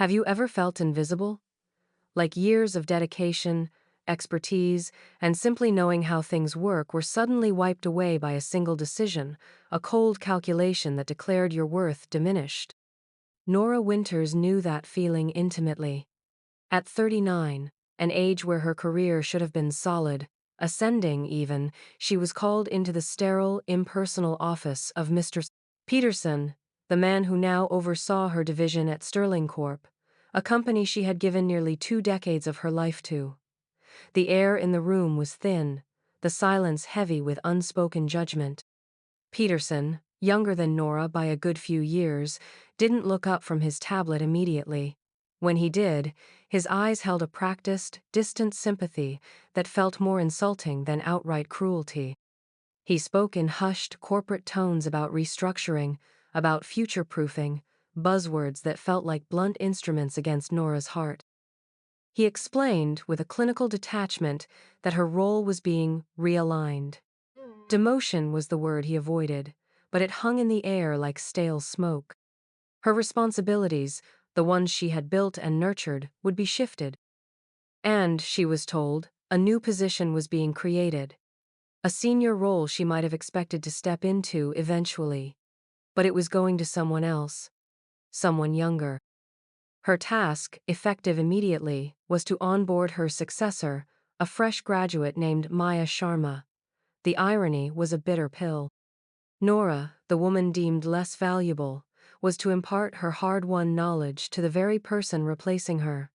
Have you ever felt invisible? Like years of dedication, expertise, and simply knowing how things work were suddenly wiped away by a single decision, a cold calculation that declared your worth diminished. Nora Winters knew that feeling intimately. At 39, an age where her career should have been solid, ascending even, she was called into the sterile, impersonal office of Mr. Peterson, the man who now oversaw her division at Sterling Corp, a company she had given nearly 2 decades of her life to. The air in the room was thin, the silence heavy with unspoken judgment. Peterson, younger than Nora by a good few years, didn't look up from his tablet immediately. When he did, his eyes held a practiced, distant sympathy that felt more insulting than outright cruelty. He spoke in hushed, corporate tones about restructuring, about future-proofing, buzzwords that felt like blunt instruments against Nora's heart. He explained, with a clinical detachment, that her role was being realigned. Demotion was the word he avoided, but it hung in the air like stale smoke. Her responsibilities, the ones she had built and nurtured, would be shifted. And, she was told, a new position was being created. A senior role she might have expected to step into eventually. But it was going to someone else. Someone younger. Her task, effective immediately, was to onboard her successor, a fresh graduate named Maya Sharma. The irony was a bitter pill. Nora, the woman deemed less valuable, was to impart her hard-won knowledge to the very person replacing her.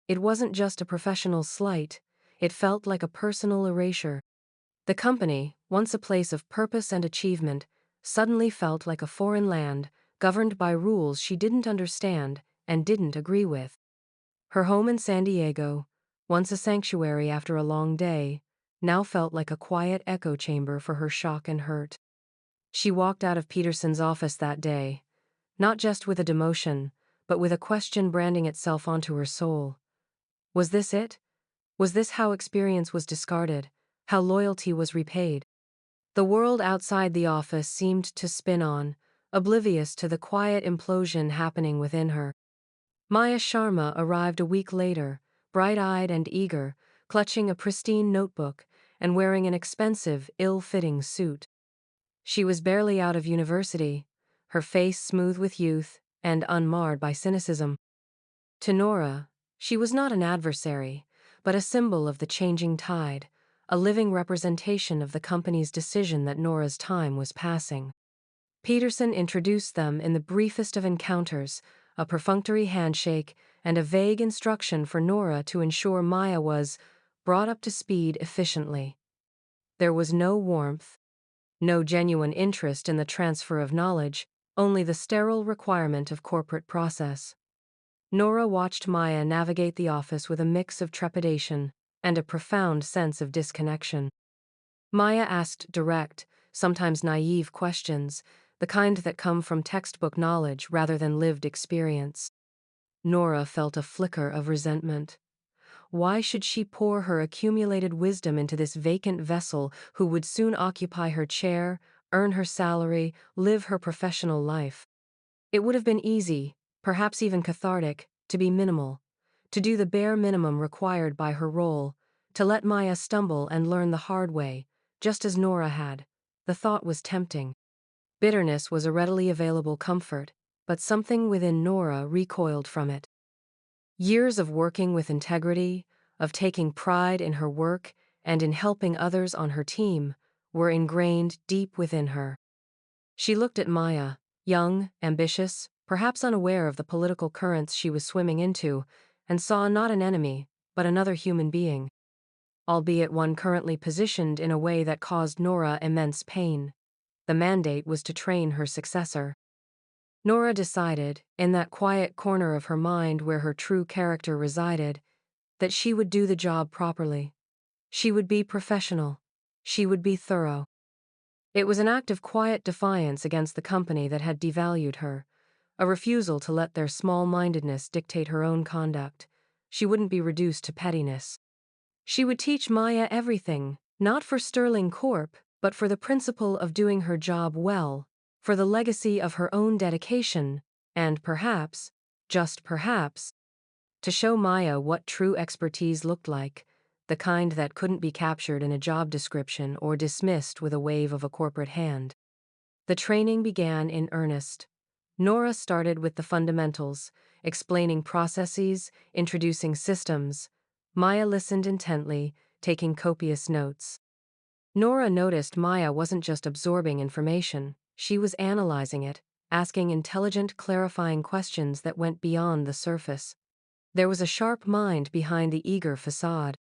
It wasn't just a professional slight, it felt like a personal erasure. The company, once a place of purpose and achievement, suddenly felt like a foreign land, governed by rules she didn't understand and didn't agree with. Her home in San Diego, once a sanctuary after a long day, now felt like a quiet echo chamber for her shock and hurt. She walked out of Peterson's office that day, not just with a demotion, but with a question branding itself onto her soul. Was this it? Was this how experience was discarded, how loyalty was repaid? The world outside the office seemed to spin on, oblivious to the quiet implosion happening within her. Maya Sharma arrived a week later, bright-eyed and eager, clutching a pristine notebook and wearing an expensive, ill-fitting suit. She was barely out of university, her face smooth with youth and unmarred by cynicism. To Nora, she was not an adversary, but a symbol of the changing tide, a living representation of the company's decision that Nora's time was passing. Peterson introduced them in the briefest of encounters, a perfunctory handshake and a vague instruction for Nora to ensure Maya was brought up to speed efficiently. There was no warmth, no genuine interest in the transfer of knowledge, only the sterile requirement of corporate process. Nora watched Maya navigate the office with a mix of trepidation and a profound sense of disconnection. Maya asked direct, sometimes naive questions, the kind that come from textbook knowledge rather than lived experience. Nora felt a flicker of resentment. Why should she pour her accumulated wisdom into this vacant vessel who would soon occupy her chair, earn her salary, live her professional life? It would have been easy, perhaps even cathartic, to be minimal, to do the bare minimum required by her role, to let Maya stumble and learn the hard way, just as Nora had. The thought was tempting. Bitterness was a readily available comfort, but something within Nora recoiled from it. Years of working with integrity, of taking pride in her work and in helping others on her team, were ingrained deep within her. She looked at Maya, young, ambitious, perhaps unaware of the political currents she was swimming into, and saw not an enemy, but another human being, albeit one currently positioned in a way that caused Nora immense pain. The mandate was to train her successor. Nora decided, in that quiet corner of her mind where her true character resided, that she would do the job properly. She would be professional. She would be thorough. It was an act of quiet defiance against the company that had devalued her, a refusal to let their small-mindedness dictate her own conduct. She wouldn't be reduced to pettiness. She would teach Maya everything, not for Sterling Corp., but for the principle of doing her job well, for the legacy of her own dedication, and perhaps, just perhaps, to show Maya what true expertise looked like, the kind that couldn't be captured in a job description or dismissed with a wave of a corporate hand. The training began in earnest. Nora started with the fundamentals, explaining processes, introducing systems. Maya listened intently, taking copious notes. Nora noticed Maya wasn't just absorbing information, she was analyzing it, asking intelligent, clarifying questions that went beyond the surface. There was a sharp mind behind the eager facade.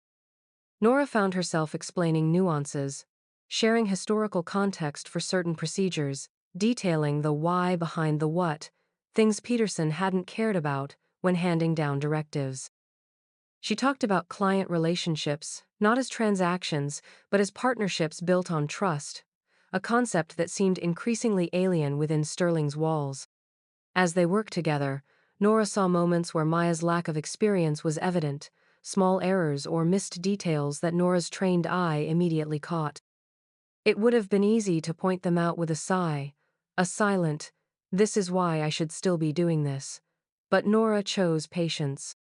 Nora found herself explaining nuances, sharing historical context for certain procedures, detailing the why behind the what, things Peterson hadn't cared about when handing down directives. She talked about client relationships, not as transactions, but as partnerships built on trust, a concept that seemed increasingly alien within Sterling's walls. As they worked together, Nora saw moments where Maya's lack of experience was evident, small errors or missed details that Nora's trained eye immediately caught. It would have been easy to point them out with a sigh, a silent, "This is why I should still be doing this." But Nora chose patience.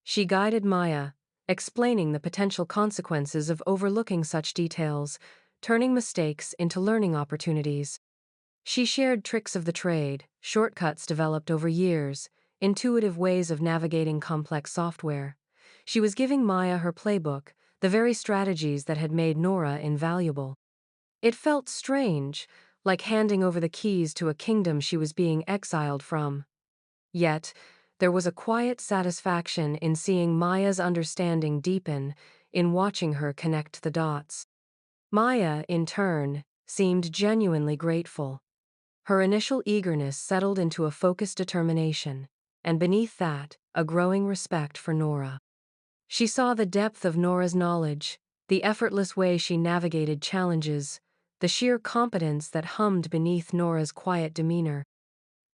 She guided Maya, explaining the potential consequences of overlooking such details, turning mistakes into learning opportunities. She shared tricks of the trade, shortcuts developed over years, intuitive ways of navigating complex software. She was giving Maya her playbook, the very strategies that had made Nora invaluable. It felt strange, like handing over the keys to a kingdom she was being exiled from. Yet, there was a quiet satisfaction in seeing Maya's understanding deepen, in watching her connect the dots. Maya, in turn, seemed genuinely grateful. Her initial eagerness settled into a focused determination, and beneath that, a growing respect for Nora. She saw the depth of Nora's knowledge, the effortless way she navigated challenges, the sheer competence that hummed beneath Nora's quiet demeanor.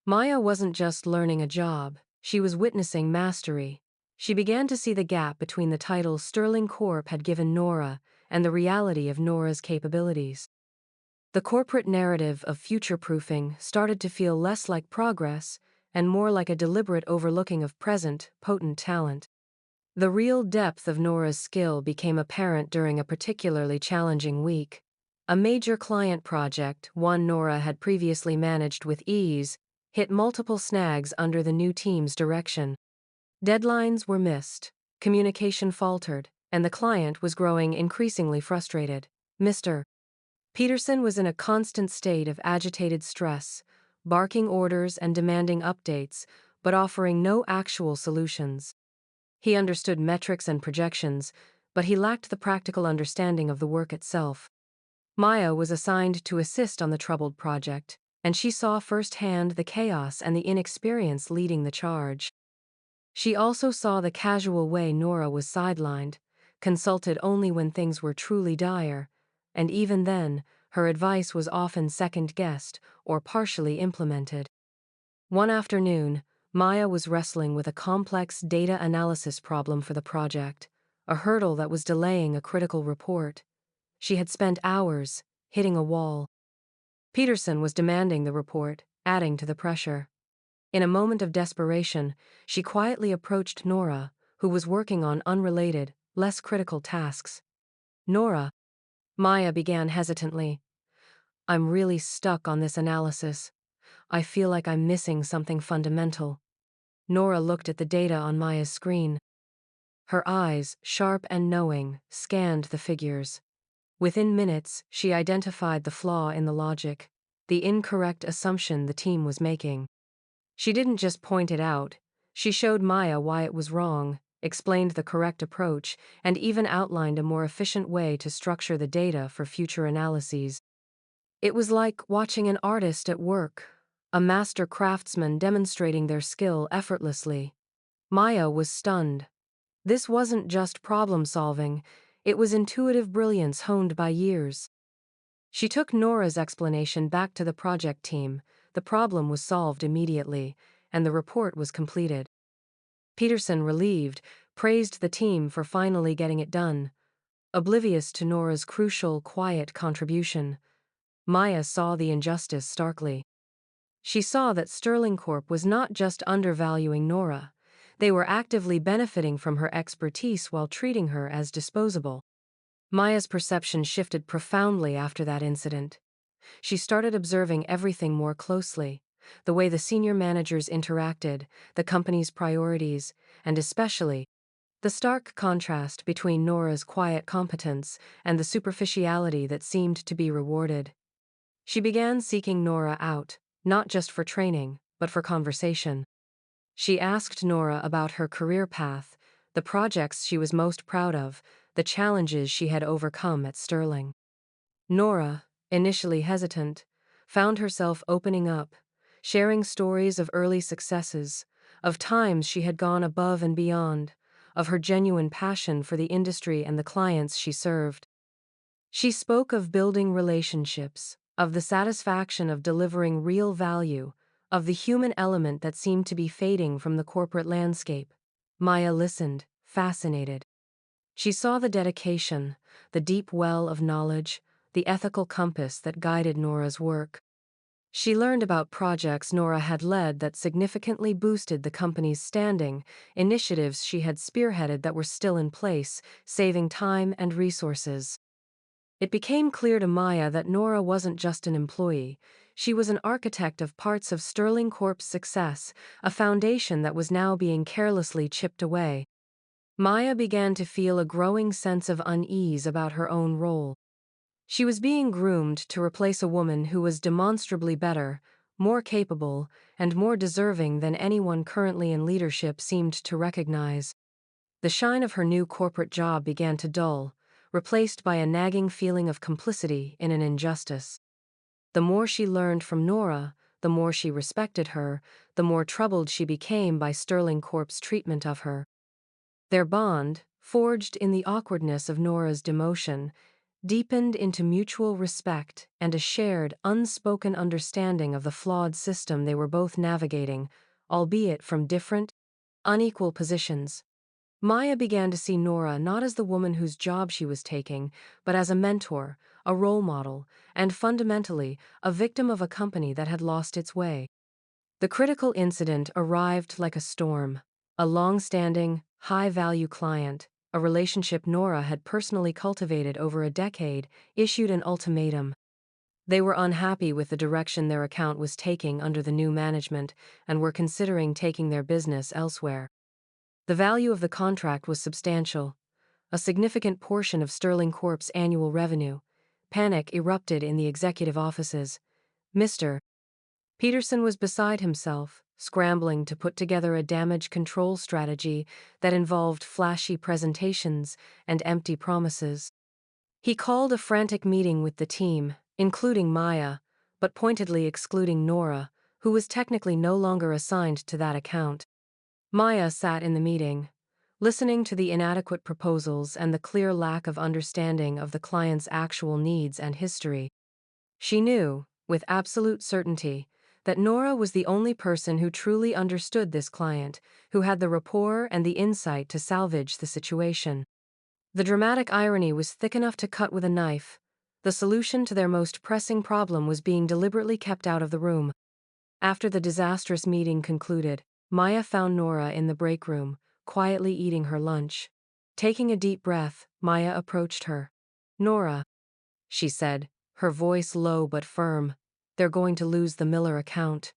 Maya wasn't just learning a job, she was witnessing mastery. She began to see the gap between the title Sterling Corp had given Nora and the reality of Nora's capabilities. The corporate narrative of future-proofing started to feel less like progress and more like a deliberate overlooking of present, potent talent. The real depth of Nora's skill became apparent during a particularly challenging week. A major client project, one Nora had previously managed with ease, hit multiple snags under the new team's direction. Deadlines were missed, communication faltered, and the client was growing increasingly frustrated. Mr. Peterson was in a constant state of agitated stress, barking orders and demanding updates, but offering no actual solutions. He understood metrics and projections, but he lacked the practical understanding of the work itself. Maya was assigned to assist on the troubled project, and she saw firsthand the chaos and the inexperience leading the charge. She also saw the casual way Nora was sidelined, consulted only when things were truly dire, and even then, her advice was often second-guessed or partially implemented. One afternoon, Maya was wrestling with a complex data analysis problem for the project, a hurdle that was delaying a critical report. She had spent hours, hitting a wall. Peterson was demanding the report, adding to the pressure. In a moment of desperation, she quietly approached Nora, who was working on unrelated, less critical tasks. "Nora," Maya began hesitantly, "I'm really stuck on this analysis. I feel like I'm missing something fundamental." Nora looked at the data on Maya's screen. Her eyes, sharp and knowing, scanned the figures. Within minutes, she identified the flaw in the logic, the incorrect assumption the team was making. She didn't just point it out, she showed Maya why it was wrong, explained the correct approach, and even outlined a more efficient way to structure the data for future analyses. It was like watching an artist at work, a master craftsman demonstrating their skill effortlessly. Maya was stunned. This wasn't just problem-solving, it was intuitive brilliance honed by years. She took Nora's explanation back to the project team, the problem was solved immediately, and the report was completed. Peterson, relieved, praised the team for finally getting it done. Oblivious to Nora's crucial, quiet contribution, Maya saw the injustice starkly. She saw that Sterling Corp was not just undervaluing Nora. They were actively benefiting from her expertise while treating her as disposable. Maya's perception shifted profoundly after that incident. She started observing everything more closely: the way the senior managers interacted, the company's priorities, and especially the stark contrast between Nora's quiet competence and the superficiality that seemed to be rewarded. She began seeking Nora out, not just for training, but for conversation. She asked Nora about her career path, the projects she was most proud of, the challenges she had overcome at Sterling. Nora, initially hesitant, found herself opening up, sharing stories of early successes, of times she had gone above and beyond, of her genuine passion for the industry and the clients she served. She spoke of building relationships, of the satisfaction of delivering real value, of the human element that seemed to be fading from the corporate landscape. Maya listened, fascinated. She saw the dedication, the deep well of knowledge, the ethical compass that guided Nora's work. She learned about projects Nora had led that significantly boosted the company's standing, initiatives she had spearheaded that were still in place, saving time and resources. It became clear to Maya that Nora wasn't just an employee. She was an architect of parts of Sterling Corp's success, a foundation that was now being carelessly chipped away. Maya began to feel a growing sense of unease about her own role. She was being groomed to replace a woman who was demonstrably better, more capable, and more deserving than anyone currently in leadership seemed to recognize. The shine of her new corporate job began to dull, replaced by a nagging feeling of complicity in an injustice. The more she learned from Nora, the more she respected her, the more troubled she became by Sterling Corp's treatment of her. Their bond, forged in the awkwardness of Nora's demotion, deepened into mutual respect and a shared, unspoken understanding of the flawed system they were both navigating, albeit from different, unequal positions. Maya began to see Nora not as the woman whose job she was taking, but as a mentor, a role model, and fundamentally, a victim of a company that had lost its way. The critical incident arrived like a storm. A long-standing, high-value client, a relationship Nora had personally cultivated over a decade, issued an ultimatum. They were unhappy with the direction their account was taking under the new management and were considering taking their business elsewhere. The value of the contract was substantial, a significant portion of Sterling Corp's annual revenue. Panic erupted in the executive offices. Mr. Peterson was beside himself, scrambling to put together a damage control strategy that involved flashy presentations and empty promises. He called a frantic meeting with the team, including Maya, but pointedly excluding Nora, who was technically no longer assigned to that account. Maya sat in the meeting, listening to the inadequate proposals and the clear lack of understanding of the client's actual needs and history. She knew, with absolute certainty, that Nora was the only person who truly understood this client, who had the rapport and the insight to salvage the situation. The dramatic irony was thick enough to cut with a knife. The solution to their most pressing problem was being deliberately kept out of the room. After the disastrous meeting concluded, Maya found Nora in the break room, quietly eating her lunch. Taking a deep breath, Maya approached her. "Nora," she said, her voice low but firm, "they're going to lose the Miller account."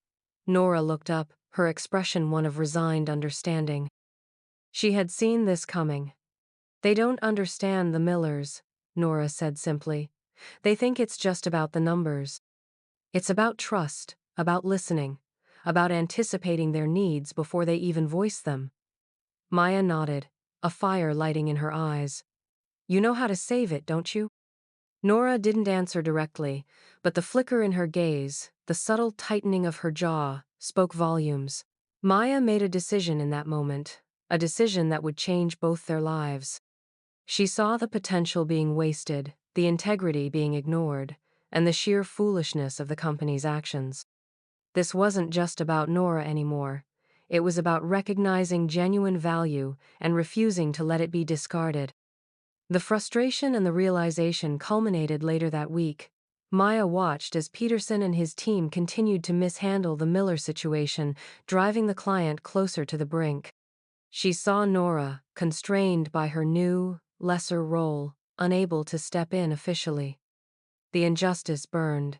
Nora looked up, her expression one of resigned understanding. She had seen this coming. "They don't understand the Millers," Nora said simply. "They think it's just about the numbers. It's about trust, about listening, about anticipating their needs before they even voice them." Maya nodded, a fire lighting in her eyes. "You know how to save it, don't you?" Nora didn't answer directly, but the flicker in her gaze, the subtle tightening of her jaw, spoke volumes. Maya made a decision in that moment, a decision that would change both their lives. She saw the potential being wasted, the integrity being ignored, and the sheer foolishness of the company's actions. This wasn't just about Nora anymore. It was about recognizing genuine value and refusing to let it be discarded. The frustration and the realization culminated later that week. Maya watched as Peterson and his team continued to mishandle the Miller situation, driving the client closer to the brink. She saw Nora, constrained by her new, lesser role, unable to step in officially. The injustice burned.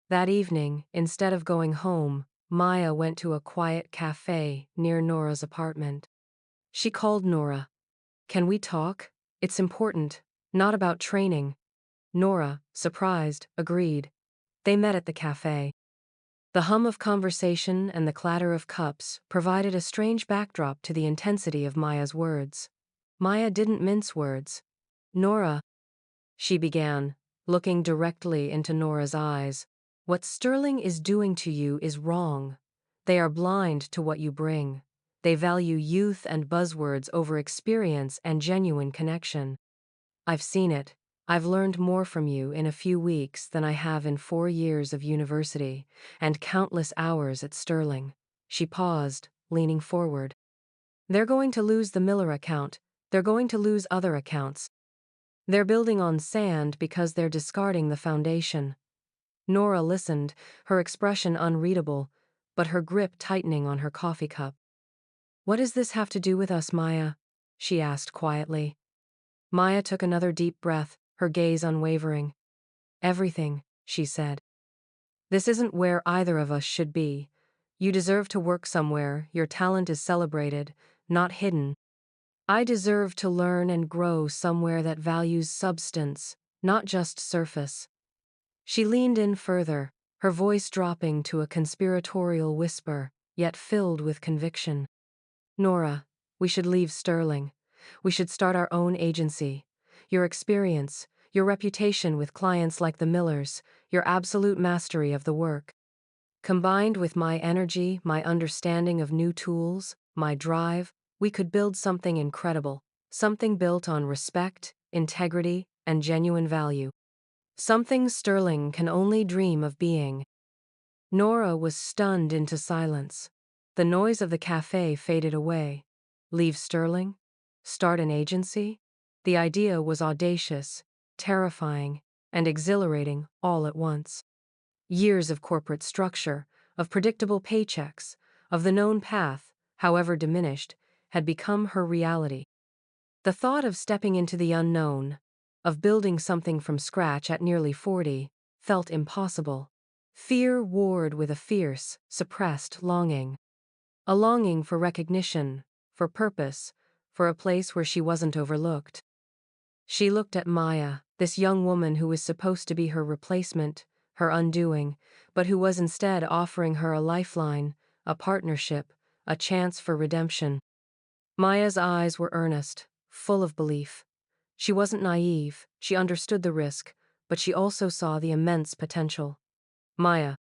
That evening, instead of going home, Maya went to a quiet cafe near Nora's apartment. She called Nora. "Can we talk? It's important, not about training." Nora, surprised, agreed. They met at the cafe. The hum of conversation and the clatter of cups provided a strange backdrop to the intensity of Maya's words. Maya didn't mince words. "Nora," she began, looking directly into Nora's eyes, "what Sterling is doing to you is wrong. They are blind to what you bring. They value youth and buzzwords over experience and genuine connection. I've seen it. I've learned more from you in a few weeks than I have in 4 years of university and countless hours at Sterling." She paused, leaning forward. "They're going to lose the Miller account. They're going to lose other accounts. They're building on sand because they're discarding the foundation." Nora listened, her expression unreadable, but her grip tightening on her coffee cup. "What does this have to do with us, Maya?" she asked quietly. Maya took another deep breath, her gaze unwavering. "Everything," she said. "This isn't where either of us should be. You deserve to work somewhere, your talent is celebrated, not hidden. I deserve to learn and grow somewhere that values substance, not just surface." She leaned in further, her voice dropping to a conspiratorial whisper, yet filled with conviction. "Nora, we should leave Sterling. We should start our own agency. Your experience, your reputation with clients like the Millers, your absolute mastery of the work. Combined with my energy, my understanding of new tools, my drive, we could build something incredible, something built on respect, integrity, and genuine value. Something Sterling can only dream of being." Nora was stunned into silence. The noise of the cafe faded away. Leave Sterling? Start an agency? The idea was audacious, terrifying, and exhilarating all at once. Years of corporate structure, of predictable paychecks, of the known path, however diminished, had become her reality. The thought of stepping into the unknown, of building something from scratch at nearly 40, felt impossible. Fear warred with a fierce, suppressed longing. A longing for recognition, for purpose, for a place where she wasn't overlooked. She looked at Maya, this young woman who was supposed to be her replacement, her undoing, but who was instead offering her a lifeline, a partnership, a chance for redemption. Maya's eyes were earnest, full of belief. She wasn't naive, she understood the risk, but she also saw the immense potential. "Maya,"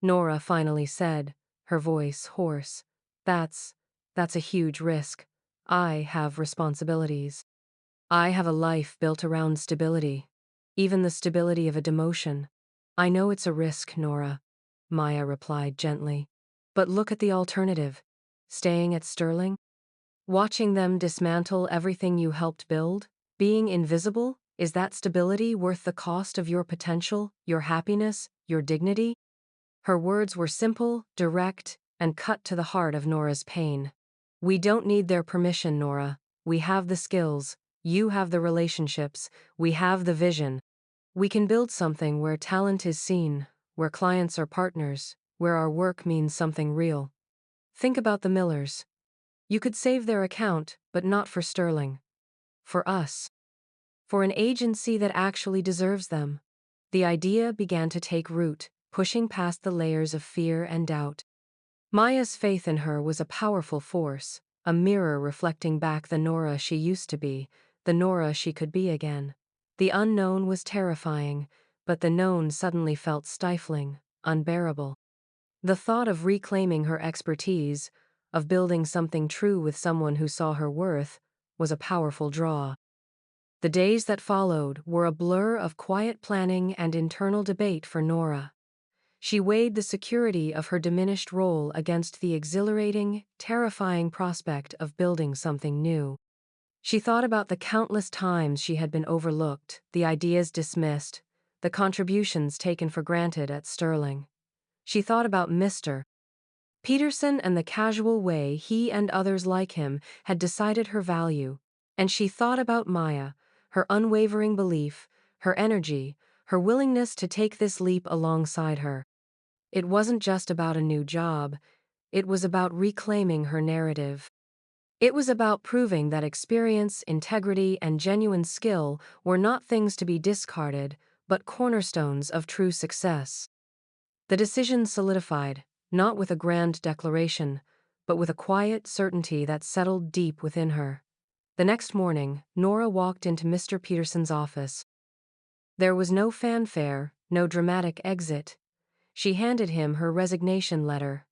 Nora finally said, her voice hoarse, that's a huge risk. I have responsibilities. I have a life built around stability, even the stability of a demotion." "I know it's a risk, Nora," Maya replied gently. "But look at the alternative. Staying at Sterling? Watching them dismantle everything you helped build? Being invisible? Is that stability worth the cost of your potential, your happiness, your dignity?" Her words were simple, direct, and cut to the heart of Nora's pain. "We don't need their permission, Nora. We have the skills. You have the relationships. We have the vision. We can build something where talent is seen, where clients are partners, where our work means something real. Think about the Millers. You could save their account, but not for Sterling. For us. For an agency that actually deserves them." The idea began to take root, pushing past the layers of fear and doubt. Maya's faith in her was a powerful force, a mirror reflecting back the Nora she used to be, the Nora she could be again. The unknown was terrifying, but the known suddenly felt stifling, unbearable. The thought of reclaiming her expertise, of building something true with someone who saw her worth, was a powerful draw. The days that followed were a blur of quiet planning and internal debate for Nora. She weighed the security of her diminished role against the exhilarating, terrifying prospect of building something new. She thought about the countless times she had been overlooked, the ideas dismissed, the contributions taken for granted at Sterling. She thought about Mr. Peterson and the casual way he and others like him had decided her value, and she thought about Maya, her unwavering belief, her energy, her willingness to take this leap alongside her. It wasn't just about a new job, it was about reclaiming her narrative. It was about proving that experience, integrity, and genuine skill were not things to be discarded, but cornerstones of true success. The decision solidified, not with a grand declaration, but with a quiet certainty that settled deep within her. The next morning, Nora walked into Mr. Peterson's office. There was no fanfare, no dramatic exit. She handed him her resignation letter.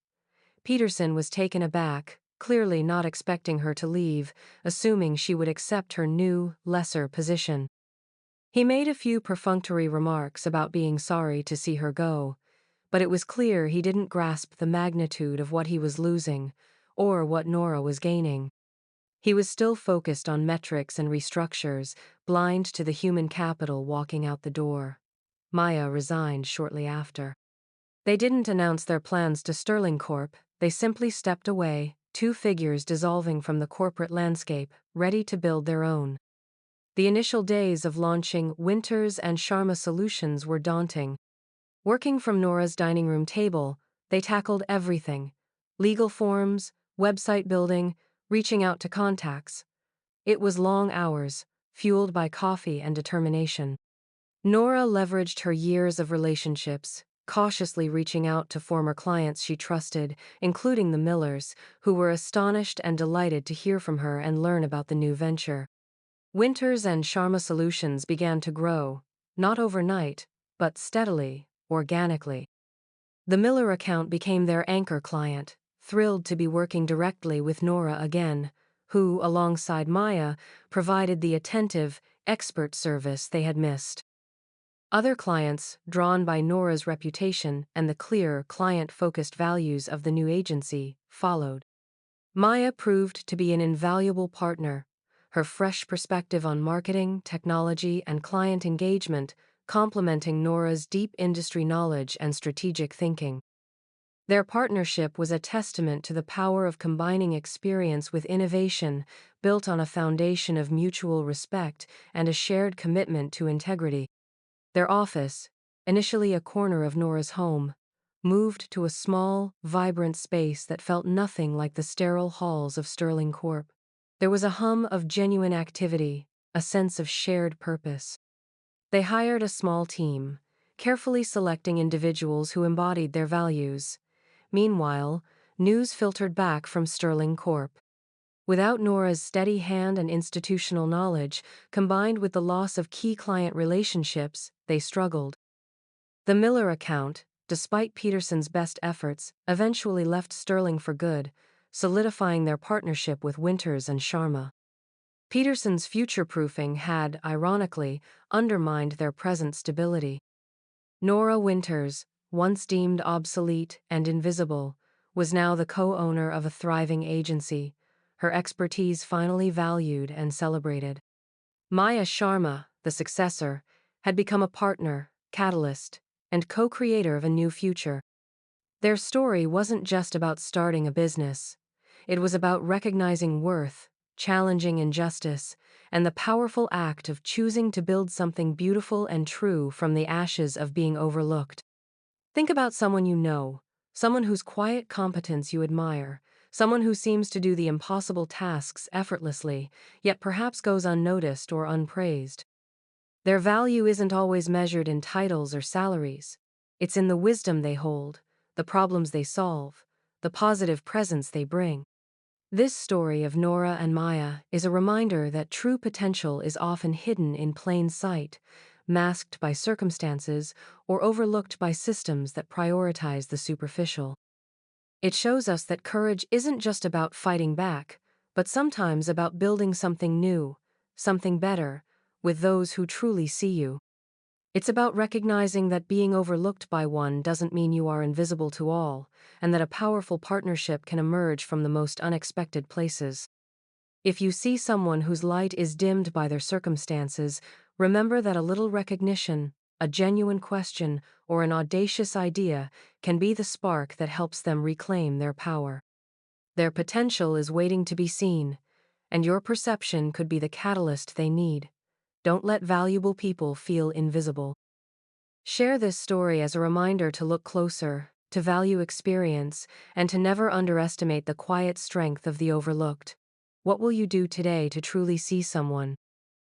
Peterson was taken aback, clearly not expecting her to leave, assuming she would accept her new, lesser position. He made a few perfunctory remarks about being sorry to see her go, but it was clear he didn't grasp the magnitude of what he was losing, or what Nora was gaining. He was still focused on metrics and restructures, blind to the human capital walking out the door. Maya resigned shortly after. They didn't announce their plans to Sterling Corp, they simply stepped away, two figures dissolving from the corporate landscape, ready to build their own. The initial days of launching Winters and Sharma Solutions were daunting. Working from Nora's dining room table, they tackled everything: legal forms, website building, reaching out to contacts. It was long hours, fueled by coffee and determination. Nora leveraged her years of relationships, cautiously reaching out to former clients she trusted, including the Millers, who were astonished and delighted to hear from her and learn about the new venture. Winters and Sharma Solutions began to grow, not overnight, but steadily, organically. The Miller account became their anchor client, thrilled to be working directly with Nora again, who, alongside Maya, provided the attentive, expert service they had missed. Other clients, drawn by Nora's reputation and the clear, client-focused values of the new agency, followed. Maya proved to be an invaluable partner, her fresh perspective on marketing, technology, and client engagement complementing Nora's deep industry knowledge and strategic thinking. Their partnership was a testament to the power of combining experience with innovation, built on a foundation of mutual respect and a shared commitment to integrity. Their office, initially a corner of Nora's home, moved to a small, vibrant space that felt nothing like the sterile halls of Sterling Corp. There was a hum of genuine activity, a sense of shared purpose. They hired a small team, carefully selecting individuals who embodied their values. Meanwhile, news filtered back from Sterling Corp. Without Nora's steady hand and institutional knowledge, combined with the loss of key client relationships, they struggled. The Miller account, despite Peterson's best efforts, eventually left Sterling for good, solidifying their partnership with Winters and Sharma. Peterson's future-proofing had, ironically, undermined their present stability. Nora Winters, once deemed obsolete and invisible, was now the co-owner of a thriving agency, her expertise finally valued and celebrated. Maya Sharma, the successor, had become a partner, catalyst, and co-creator of a new future. Their story wasn't just about starting a business. It was about recognizing worth, challenging injustice, and the powerful act of choosing to build something beautiful and true from the ashes of being overlooked. Think about someone you know, someone whose quiet competence you admire, someone who seems to do the impossible tasks effortlessly, yet perhaps goes unnoticed or unpraised. Their value isn't always measured in titles or salaries. It's in the wisdom they hold, the problems they solve, the positive presence they bring. This story of Nora and Maya is a reminder that true potential is often hidden in plain sight, masked by circumstances or overlooked by systems that prioritize the superficial. It shows us that courage isn't just about fighting back, but sometimes about building something new, something better, with those who truly see you. It's about recognizing that being overlooked by one doesn't mean you are invisible to all, and that a powerful partnership can emerge from the most unexpected places. If you see someone whose light is dimmed by their circumstances, remember that a little recognition, A genuine question or an audacious idea can be the spark that helps them reclaim their power. Their potential is waiting to be seen, and your perception could be the catalyst they need. Don't let valuable people feel invisible. Share this story as a reminder to look closer, to value experience, and to never underestimate the quiet strength of the overlooked. What will you do today to truly see someone